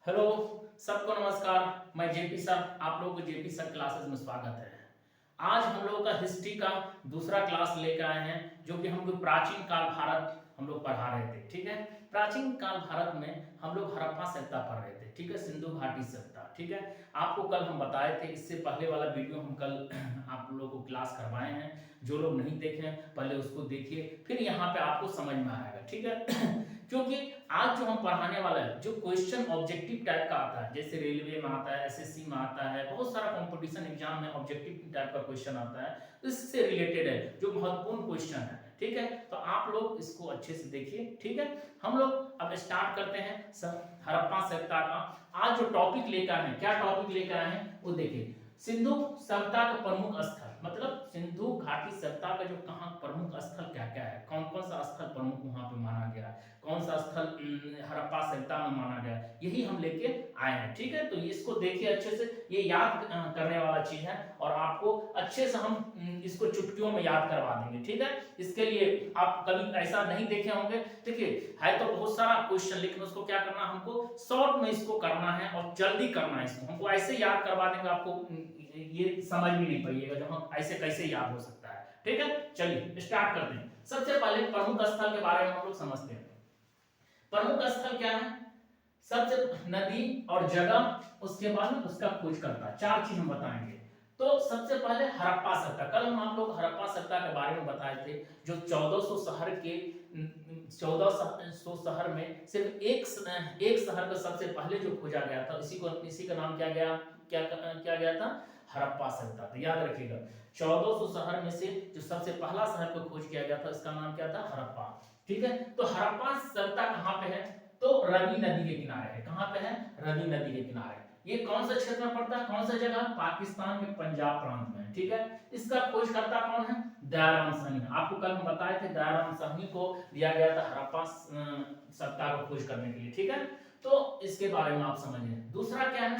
Hello, सबको नमस्कार। मैं जेपी सर, आप लोगों को जेपी सर क्लासेस में स्वागत है। आज हम लोगों का हिस्ट्री का दूसरा क्लास लेकर आए हैं, जो कि हम लोग प्राचीन काल भारत हम लोग पढ़ा रहे थे। ठीक है, प्राचीन काल भारत में हम लोग हड़प्पा सभ्यता पढ़ रहे थे। ठीक है, सिंधु घाटी सभ्यता। ठीक है, आपको कल हम बताए थे, इससे पहले वाला वीडियो हम कल आप लोगों को क्लास करवाए हैं। जो लोग नहीं देखे हैं पहले उसको देखिए, फिर यहाँ पे आपको समझ में आएगा। ठीक है क्योंकि आज जो हम पढ़ाने वाला है, जो क्वेश्चन ऑब्जेक्टिव टाइप का आता है, जैसे रेलवे में आता है, एसएससी में आता है, बहुत सारा कंपटीशन एग्जाम में ऑब्जेक्टिव टाइप का क्वेश्चन आता है, तो इससे रिलेटेड है, जो महत्वपूर्ण क्वेश्चन है। ठीक है, तो आप लोग इसको अच्छे से देखिए। ठीक है, हम लोग अब स्टार्ट करते हैं हड़प्पा सभ्यता का। आज जो टॉपिक लेकर आए हैं, क्या टॉपिक लेकर आए हैं वो देखिए। सिंधु सभ्यता का प्रमुख स्थल, मतलब सिंधु घाटी सभ्यता का जो कहाँ प्रमुख स्थल क्या क्या है, कौन कौन सा स्थल प्रमुख वहां पे माना गया है, कौन सा स्थल हड़प्पा सभ्यता में माना गया है, यही हम लेके आए हैं। ठीक है, तो इसको देखिए अच्छे से, ये याद करने वाला चीज है और आपको अच्छे से हम इसको चुटकियों में याद करवा देंगे। ठीक है, इसके लिए आप कभी ऐसा नहीं देखे होंगे। देखिए, है तो बहुत सारा क्वेश्चन, लेकिन उसको क्या करना, हमको शॉर्ट में इसको करना है और जल्दी करना है इसको। हमको ऐसे याद करवा देंगे, आपको ये समझ भी नहीं पाइएगा जो हम ऐसे कैसे याद हो सकता है। ठीक है, चलिए स्टार्ट करते हैं। सबसे पहले प्रमुख स्थल के बारे में हम लोग समझते हैं। प्रमुख स्थल क्या है, सबसे नदी और जगह, उसके बाद उसका खोज करता, चार चीज हम बताएंगे। तो सबसे पहले हड़प्पा सभ्यता, कल हम आप लोग हड़प्पा सभ्यता के बारे में बताए थे, जो 1400 शहर के 1400 शहर में सिर्फ एक शहर का सबसे पहले जो खोजा गया था, इसी का नाम क्या गया था, हड़प्पा सभ्यता। तो याद रखिएगा, 1400 शहर में से जो सबसे पहला शहर को खोज किया गया था, इसका नाम क्या था, हड़प्पा। ठीक है, तो हड़प्पा सभ्यता कहाँ पे है, तो रवि नदी के किनारे है। कहाँ पे है, रवि नदी के किनारे। ये कौन सा क्षेत्र में पड़ता है, कौन सा जगह, पाकिस्तान के पंजाब प्रांत में। ठीक है, इसका खोजकर्ता कौन है, दयाराम साहनी। आपको कल हम बताए थे, दयाराम साहनी को दिया गया था हड़प्पा सभ्यता को खोज करने के लिए। ठीक है, तो इसके बारे में आप समझिए। दूसरा क्या है,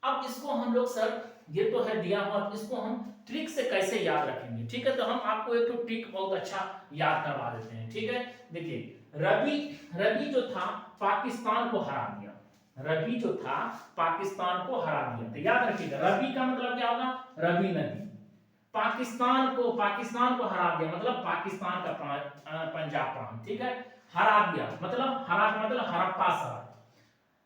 अब इसको हम लोग सर, ये तो है दिया हुआ, इसको हम ट्रिक से कैसे याद रखेंगे। ठीक है, तो हम आपको एक तो ट्रिक बहुत अच्छा याद करवा देते हैं। ठीक है, देखिए, रवि जो था पाकिस्तान को हरा दिया, रवि जो था पाकिस्तान को हरा दिया। तो याद रखिएगा, रवि का मतलब क्या होगा, रवि नदी। पाकिस्तान को हरा दिया मतलब पाकिस्तान का पंजाब प्रांत। ठीक है, हरा दिया मतलब, हरा का मतलब हड़प्पा शहर,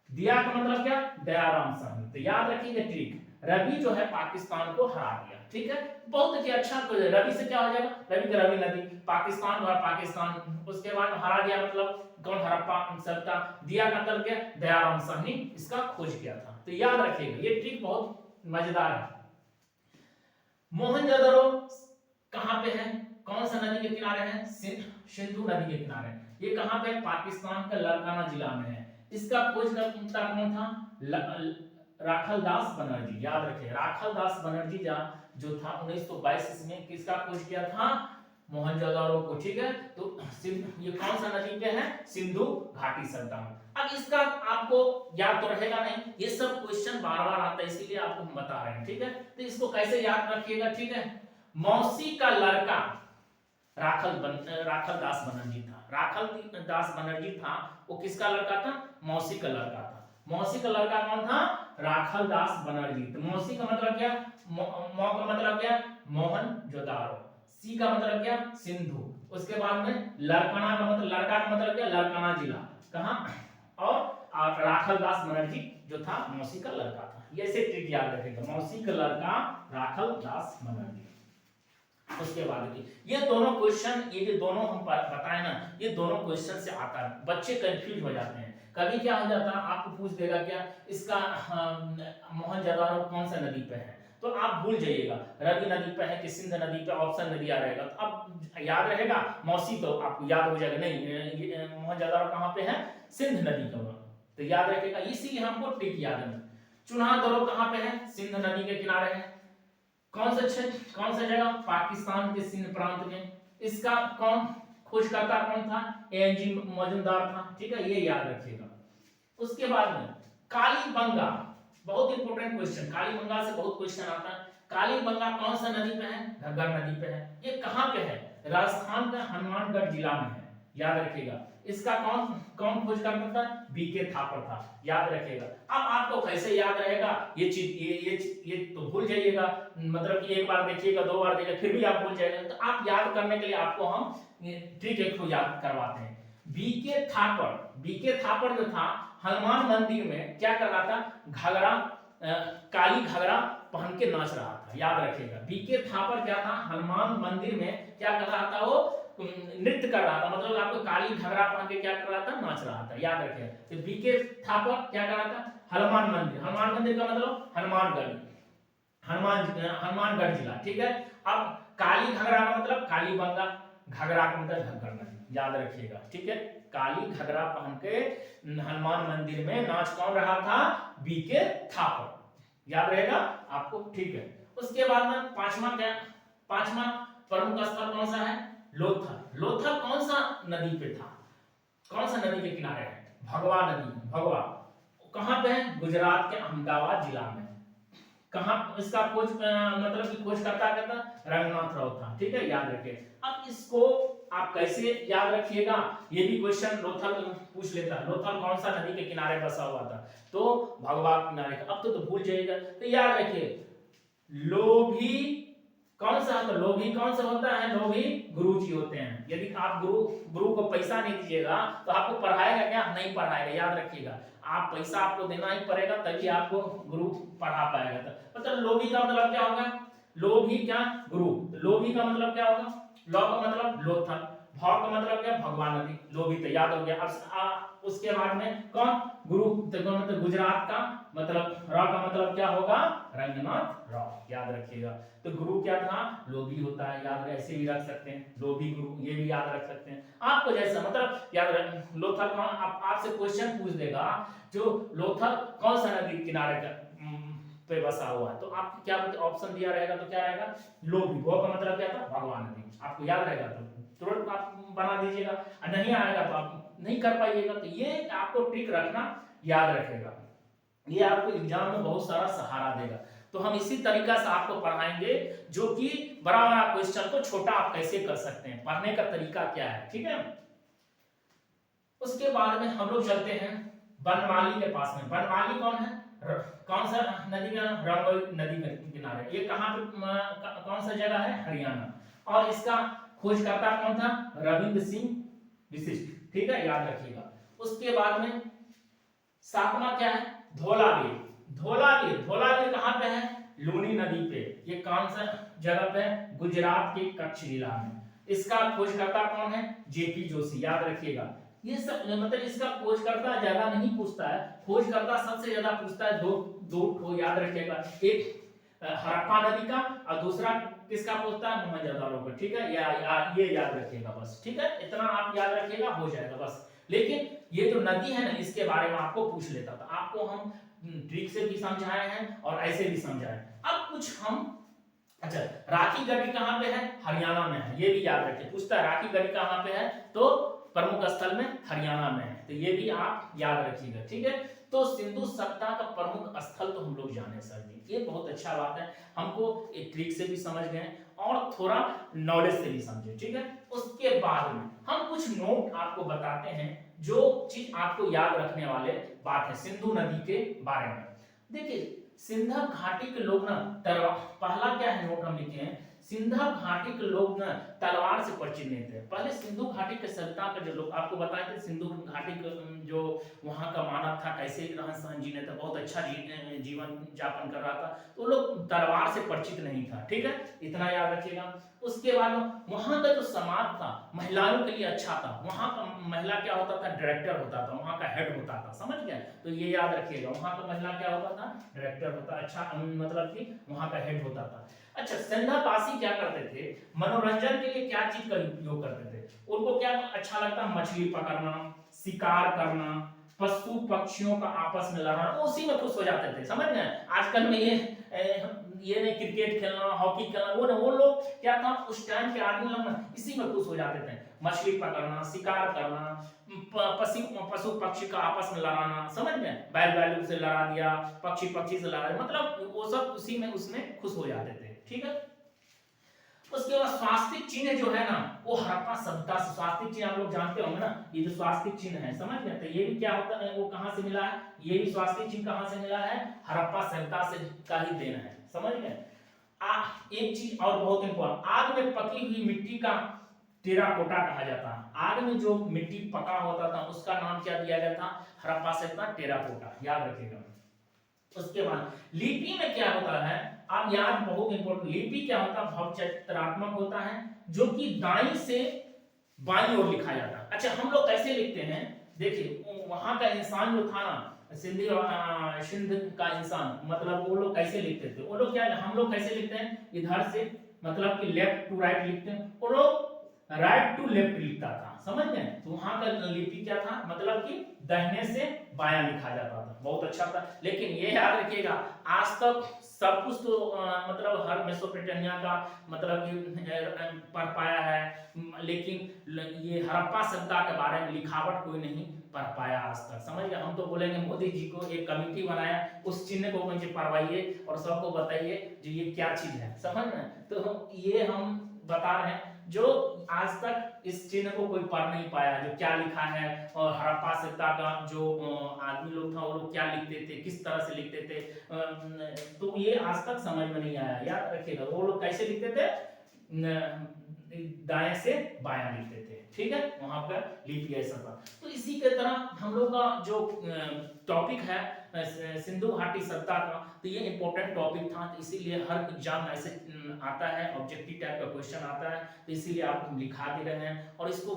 दिया का मतलब क्या, दयाराम साहनी। तो याद रखिएगा ट्रिक, रवि जो है पाकिस्तान को हरा दिया। ठीक है, बहुत ही अच्छा। रवि से क्या हो जाएगा, रवि का रवि नदी, पाकिस्तान और पाकिस्तान, उसके बाद हरा दिया मतलब कौन, हड़प्पा सभ्यता, दिया का मतलब क्या, दयाराम साहनी इसका खोज किया था। तो याद रखिएगा, ये ट्रिक बहुत मजेदार है। मोहनजोदड़ो कहां पे है, कौन सा नदी के किनारे है, सिंधु नदी के किनारे। ये कहां पे, पाकिस्तान का लड़काना जिला में है। इसका खोजकर्ता कौन था, राखलदास बनर्जी। याद रखिए, राखलदास बनर्जी जो था 1922 में किसका खोज किया था, मोहनजोदड़ो को। ठीक है, तो ये कौन सा नदी पे है, सिंधु घाटी सभ्यता। अब इसका आपको याद तो रहेगा नहीं, ये सब क्वेश्चन बार बार आता है, इसीलिए आपको हम बता रहे हैं। ठीक है, तो इसको कैसे याद रखिएगा। ठीक है, मौसी का लड़का राखलदास बनर्जी था। राखलदास बनर्जी था, वो किसका लड़का था, मौसी का लड़का था। मौसी का लड़का कौन था, राखलदास बनर्जी। तो मौसी का मतलब क्या, मौ का मतलब क्या, मोहनजोदड़ो, सी का मतलब क्या, सिंधु, उसके बाद में लड़काना का मतलब, लड़का का मतलब क्या, लड़काना जिला, कहां, और राखलदास बनर्जी जो था मौसी का लड़का था। ये ऐसे ट्रिक याद रखेगा, मौसी का लड़का राखलदास बनर्जी। उसके बाद की ये दोनों क्वेश्चन, ये जो दोनों हम बताए ना, ये दोनों क्वेश्चन से आता है, बच्चे कंफ्यूज हो जाते हैं। कभी क्या हो जाता है, आपको पूछ देगा क्या, इसका मोहनजोदड़ो कौन सा नदी पे है, तो आप भूल जाइएगा रवि नदी पे है कि सिंध नदी पे, ऑप्शन में दिया रहेगा, तो अब याद रहेगा मौसी, तो आपको याद हो जाएगा, नहीं मोहनजोदड़ो कहाँ पे है, सिंध नदी का। तो याद रखेगा, इसीलिए हमको ट्रिक याद है। चुनादरो कहाँ पे है, सिंध नदी के किनारे है। कौन सा जगह, पाकिस्तान के सिंध प्रांत में। इसका कौन खोजकर्ता कौन था, एएनजी मौजूमदार था। ठीक है, ये याद रखिएगा। उसके बाद में कालीबंगा, बहुत इंपॉर्टेंट क्वेश्चन, कालीबंगा से बहुत क्वेश्चन आता है। कालीबंगा कौन सा नदी पे है, घग्गर नदी पे है। ये कहां पे है, राजस्थान का हनुमानगढ़ जिला में है। याद रखिएगा, इसका कौन कौन खोज करता था? बीके थापर था, याद रखिएगा। अब आपको कैसे याद रहेगा ये चीज, ये तो भूल जाइएगा, मतलब कि एक बार देखिएगा, दो बार देखिएगा, फिर भी आप भूल जाएगा। तो आप याद करने के लिए आपको हम ट्रिक एक याद करवाते हैं। बीके थापर जो था हनुमान मंदिर में क्या कर रहा था? घाघरा, काली घाघरा पहन के नाच रहा था, याद रखिएगा। बीके थापर क्या था? हनुमान मंदिर में क्या कर रहा था? वो नृत्य कर रहा था, मतलब आपको काली घाघरा पहन के क्या कर रहा था? नाच रहा था, याद रखिएगा। तो बीके थापर क्या कर रहा था? हनुमान मंदिर का मतलब हनुमानगढ़ जिला, ठीक है। अब काली घाघरा का मतलब काली बंगा, घाघरा का मतलब घग्गर नदी, याद रखिएगा, ठीक है। काली घाघरा पहन के हनुमान मंदिर में नाच कौन रहा था? बीके थापर, याद रहेगा आपको, ठीक है। उसके बाद में पांचवा प्रमुख स्थल कौन सा है? लोथल कौन सा नदी पे था? कौन सा नदी के किनारे है? भगवा नदी, भगवा कहां पे है? गुजरात के अहमदाबाद जिला में। कहां इसका खोज मतलब कि खोज करता रंगनाथ राव था, ठीक है, याद रखिए। अब इसको आप कैसे याद रखिएगा, ये भी क्वेश्चन लोथल पूछ लेता है। लोथल कौन सा नदी के किनारे बसा हुआ था? तो भगवा किनारे का। अब तो भूल जाइएगा, तो याद रखिए लोभी कौन सा होता है? लोभी कौन सा होता है? लोभी गुरुजी होते हैं। यदि आप गुरु को पैसा नहीं दीजिएगा तो आपको पढ़ाएगा क्या? नहीं पढ़ाएगा, याद रखिएगा। आप पैसा आपको देना ही पड़ेगा, तभी आपको गुरु पढ़ा पाएगा। मतलब लोभी का मतलब क्या होगा? लोभी क्या? गुरु। लोभी का मतलब क्या होगा? लौ का मतलब लोथल, भाव का मतलब क्या? भगवान नदी, लोभी, तो याद हो गया। अब उसके बाद में कौन? गुरु, तो मतलब गुजरात का मतलब राव का मतलब क्या होगा? रंगनाथ राव, याद रखिएगा। तो गुरु क्या था? लोभी होता है, याद, ऐसे भी रख सकते हैं, लोभी गुरु, ये भी याद रख सकते हैं आपको जैसा, मतलब याद रख। लोथल कौन, आपसे क्वेश्चन पूछ देगा जो लोथल कौन सा नदी किनारे का पे बसा हुआ है, तो आप क्या ऑप्शन दिया रहेगा, तो क्या रहेगा? लोभी। वो का मतलब क्या था? भगवान नदी, आपको याद रहेगा तो तुरंत आप बना दीजिएगा, और नहीं आएगा तो आप नहीं कर पाइएगा। तो ये आपको ट्रिक रखना, याद रखेगा, ये आपको एग्जाम में बहुत सारा सहारा देगा। तो हम इसी तरीका से आपको पढ़ाएंगे, जो कि बड़ा बड़ा क्वेश्चन को छोटा आप कैसे कर सकते हैं, पढ़ने का तरीका क्या है, ठीक है। उसके बाद में हम लोग चलते हैं बनमाली के पास में। बनमाली कौन है? कौन सा नदी का? रंगोली नदी के किनारे। ये कहां पे कौन सा जगह है? हरियाणा। और इसका खोजकर्ता कौन था? रविंद्र सिंह विशिष्ट, ठीक है, याद रखिएगा। उसके बाद में सातवां क्या है? धौलावीर। धौलावीर कहां पे है? लूनी नदी पे। ये कौन सा जगह पे है? गुजरात के कच्छ जिला में। इसका खोजकर्ता कौन है? जेपी जोशी, याद रखिएगा। ये सब मतलब इसका खोजकर्ता ज्यादा नहीं पूछता है, खोजकर्ता सबसे ज्यादा पूछता है दो याद रखिएगा, एक हड़प्पा नदी का और दूसरा किसका पूछता है? मोहनजोदड़ो का, ठीक है, ये याद रखिएगा बस, ठीक है, इतना आप याद रखिएगा, हो जाएगा बस। लेकिन ये जो नदी है ना, इसके बारे में आपको पूछ लेता था, आपको हम ट्रिक से भी समझाए हैं और ऐसे भी समझाए। अब कुछ हम, अच्छा, राखी गढ़ी कहां पे है? हरियाणा में है, ये भी याद रखिए, पूछता है राखी गढ़ी कहां पे है, तो प्रमुख स्थल में हरियाणा में है, तो ये भी आप याद रखिएगा, ठीक है। तो सिंधु सभ्यता का प्रमुख स्थल तो हम लोग जाने सर जी, ये बहुत अच्छा बात है, हमको एक ट्रिक से भी समझ गए और थोड़ा नॉलेज से भी समझे, ठीक है। उसके बाद में हम कुछ नोट आपको बताते हैं, जो चीज आपको याद रखने वाले बात है सिंधु नदी के बारे में। देखिए सिंधु घाटी के लोग ना पहला क्या है नोट हम लिखे हैं, सिंधु घाटी के लोग ना तलवार से परिचित नहीं थे। पहले सिंधु घाटी के सभ्यता के जो लोग, आपको बताए थे सिंधु घाटी के जो वहां का मानव था, कैसे रहन सहन जीने थे, बहुत अच्छा जीवन जापन कर रहा था, तो लोग तलवार से परिचित नहीं था, ठीक है, इतना याद रखिएगा। उसके बाद वहां का जो समाज था महिलाओं के लिए अच्छा था, वहां का महिला क्या होता था? डायरेक्टर होता था, वहां का हेड होता था, समझ गए, तो ये याद रखिएगा, वहां का महिला क्या होता था? डायरेक्टर होता, अच्छा मतलब कि वहां का हेड होता था। अच्छा, सिंधापासी क्या करते थे? मनोरंजन के लिए क्या चीज का उपयोग करते थे? उनको क्या अच्छा लगता? मछली पकड़ना, शिकार करना, पशु पक्षियों का आपस में लड़ना, उसी में खुश हो जाते थे, समझ गए। आजकल में ये नहीं क्रिकेट खेलना, हॉकी खेलना, वो लोग क्या था उस टाइम के आदमी लोग ना इसी में खुश हो जाते थे, मछली पकड़ना, शिकार करना, पशु पक्षी का आपस में लड़ाना, समझ गए, बैल से लड़ा दिया, पक्षी से लड़ा दिया, मतलब वो सब उसी में उसमें खुश हो जाते थे, ठीक है। उसके बाद स्वास्तिक चिन्ह जो है ना वो हड़प्पा सभ्यता से, स्वास्तिक चिन्ह आप लोग जानते होंगे ना, ये जो स्वास्तिक चिन्ह है समझ गए, तो ये भी क्या होता है, वो कहां से मिला है, ये भी स्वास्तिक चिन्ह कहां से मिला है, हड़प्पा सभ्यता से का ही देन है, समझ गए। एक चीज और बहुत इंपॉर्टेंट, आग में पकी हुई मिट्टी का टेराकोटा कहा जाता है, आग में जो मिट्टी पका होता था उसका नाम क्या दिया गया था, हड़प्पा सभ्यता टेराकोटा, याद रखिएगा। उसके बाद लिपि में क्या होता है, आप याद, बहुत इंपॉर्टेंट, लिपि क्या होता है, भावचित्रात्मक होता है जो कि दाईं से बाईं ओर लिखा जाता है। अच्छा हम लोग कैसे लिखते हैं, देखिए वहां का इंसान जो था ना, सिंधी सिंध का इंसान, मतलब वो लोग कैसे लिखते थे, वो लोग क्या, हम लोग कैसे लिखते हैं, इधर से मतलब कि लेफ्ट टू राइट लिखते हैं, वो लोग राइट टू लेफ्ट लिखता था, समझ गए। तो वहां का लिपि क्या था, मतलब कि दाहिने से बायां लिखा जाता था, बहुत अच्छा था। लेकिन ये याद रखिएगा, आज तक सब कुछ तो मतलब हर मेसोपोटामिया का मतलब कि पढ़ पाया है, लेकिन ये हड़प्पा सभ्यता के बारे में लिखावट कोई नहीं पढ़ पाया आज तक, समझ गए। हम तो बोलेंगे मोदी जी को एक कमेटी बनाया, उस चिन्ह को मुझे पढ़वाइए और सबको बताइए जो ये क्या चीज है, समझ में। तो ये हम बता रहे हैं जो आज तक इस चिन्ह को कोई पढ़ नहीं पाया, जो क्या लिखा है, और हड़प्पा सभ्यता का जो आदमी लोग था वो लोग क्या लिखते थे, किस तरह से लिखते थे, तो ये आज तक समझ में नहीं आया। याद रखिएगा वो लोग कैसे लिखते थे, दाएं से बायां लिखते थे, ठीक है, वहां पर लिपि ऐसा था। तो इसी के तरह हम लोग का जो टॉपिक है सिंधु घाटी सभ्यता का, तो ये इंपॉर्टेंट टॉपिक था, तो इसीलिए हर एग्जाम ऐसे आता है, ऑब्जेक्टिव टाइप का क्वेश्चन आता है, तो इसीलिए आपको लिखा दे रहे हैं और इसको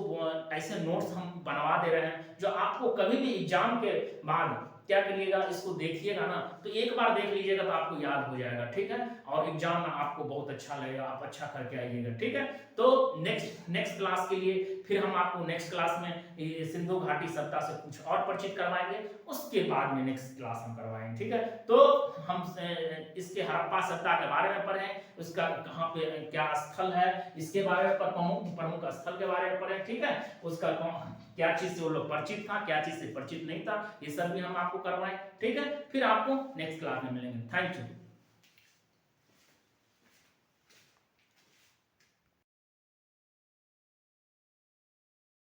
ऐसे नोट्स हम बनवा दे रहे हैं जो आपको कभी भी एग्जाम के बाद क्या करिएगा, इसको देखिएगा ना, तो एक बार देख लीजिएगा तो आपको याद हो जाएगा, ठीक है, और एग्जाम में आपको बहुत अच्छा लगेगा, आप अच्छा करके आइएगा, ठीक है। तो नेक्स्ट क्लास के लिए फिर हम आपको नेक्स्ट क्लास में सिंधु घाटी सभ्यता से कुछ और परिचित करवाएंगे, उसके बाद में नेक्स्ट क्लास हम करवाएंगे, ठीक है। तो हम इसके हड़प्पा सभ्यता के बारे में पढ़ें, उसका कहाँ पे क्या स्थल है, इसके बारे में प्रमुख स्थल के बारे में पढ़ें, ठीक है, उसका क्या चीज से वो लोग परिचित था, क्या चीज से परिचित नहीं था, ये सब भी हम आपको करवाएं, ठीक है। फिर आपको नेक्स्ट क्लास में मिलेंगे। Thank you.